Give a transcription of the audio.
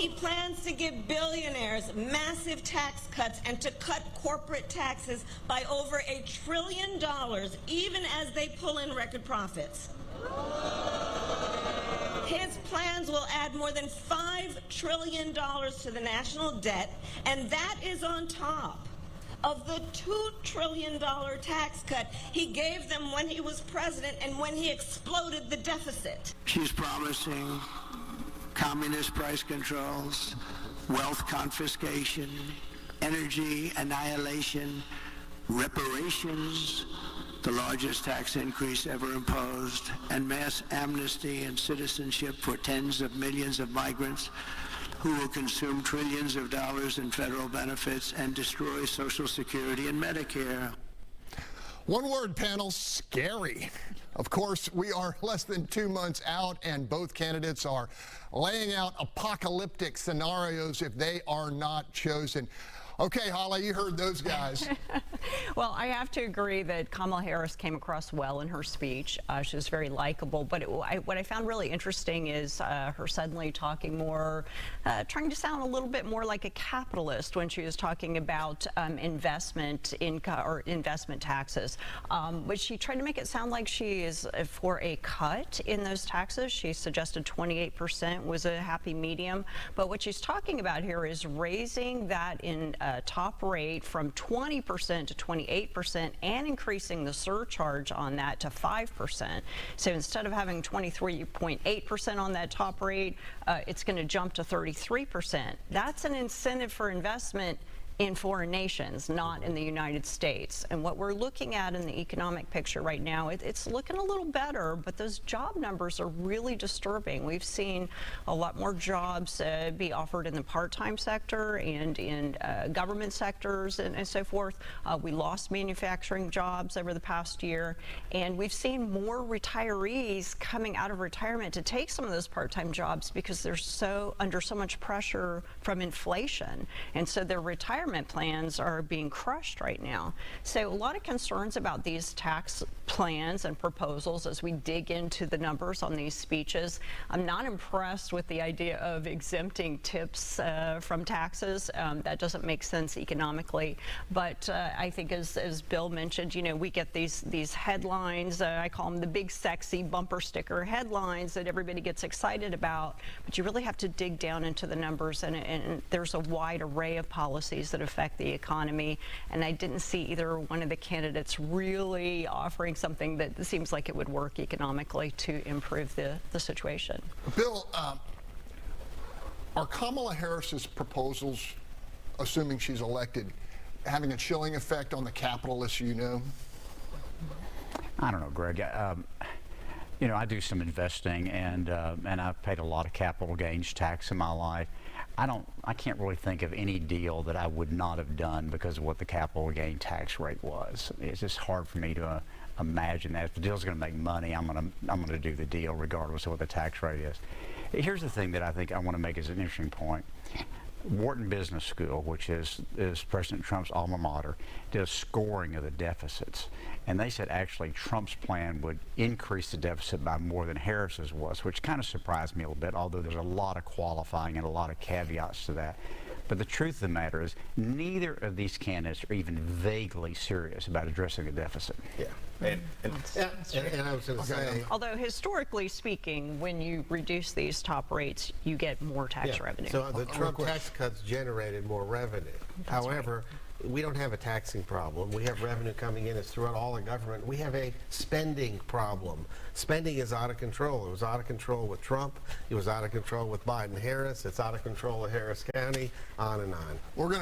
He plans to give billionaires massive tax cuts and to cut corporate taxes by over $1 trillion, even as they pull in record profits. His plans will add more than $5 trillion to the national debt, and that is on top of the $2 trillion tax cut he gave them when he was president and when he exploded the deficit. She's promising communist price controls, wealth confiscation, energy annihilation, reparations, the largest tax increase ever imposed, and mass amnesty and citizenship for tens of millions of migrants who will consume trillions of dollars in federal benefits and destroy Social Security and Medicare. One word, panel: scary. Of course, we are less than 2 months out, and both candidates are laying out apocalyptic scenarios if they are not chosen. Okay, Holly, you heard those guys. Well, I have to agree that Kamala Harris came across well in her speech. She was very likable, but what I found really interesting is her suddenly talking more, trying to sound a little bit more like a capitalist when she was talking about investment taxes. But she tried to make it sound like she is for a cut in those taxes. She suggested 28% was a happy medium, but what she's talking about here is raising that in top rate from 20% to 28% and increasing the surcharge on that to 5%. So instead of having 23.8% on that top rate, it's going to jump to 33%. That's an incentive for investment in foreign nations, not in the United States. And what we're looking at in the economic picture right now, it's looking a little better, but those job numbers are really disturbing. We've seen a lot more jobs be offered in the part-time sector and in government sectors and so forth. We lost manufacturing jobs over the past year, and we've seen more retirees coming out of retirement to take some of those part-time jobs because they're under so much pressure from inflation. And so their retirement plans are being crushed right now. So a lot of concerns about these tax plans and proposals as we dig into the numbers on these speeches. I'm not impressed with the idea of exempting tips from taxes. That doesn't make sense economically. But I think as Bill mentioned, you know, we get these headlines, I call them the big sexy bumper sticker headlines that everybody gets excited about, but you really have to dig down into the numbers, and there's a wide array of policies that affect the economy, and I didn't see either one of the candidates really offering something that seems like it would work economically to improve the situation. Bill, are Kamala Harris's proposals, assuming she's elected, having a chilling effect on the capitalists, you know? I don't know, Greg. You know, I do some investing, and I've paid a lot of capital gains tax in my life. I can't really think of any deal that I would not have done because of what the capital gain tax rate was. It's just hard for me to imagine that if the deal's going to make money, I'm going to do the deal regardless of what the tax rate is. Here's the thing that I think I want to make as an interesting point. Wharton Business School, which is President Trump's alma mater, did a scoring of the deficits. And they said actually Trump's plan would increase the deficit by more than Harris's was, which kind of surprised me a little bit, although there's a lot of qualifying and a lot of caveats to that. But the truth of the matter is neither of these candidates are even vaguely serious about addressing the deficit. Yeah. And I was going to say, although historically speaking, when you reduce these top rates, you get more tax revenue. So the Trump tax cuts generated more revenue. However, we don't have a taxing problem. We have revenue coming in. It's throughout all the government. We have a spending problem. Spending is out of control. It was out of control with Trump. It was out of control with Biden-Harris. It's out of control with Harris County, on and on.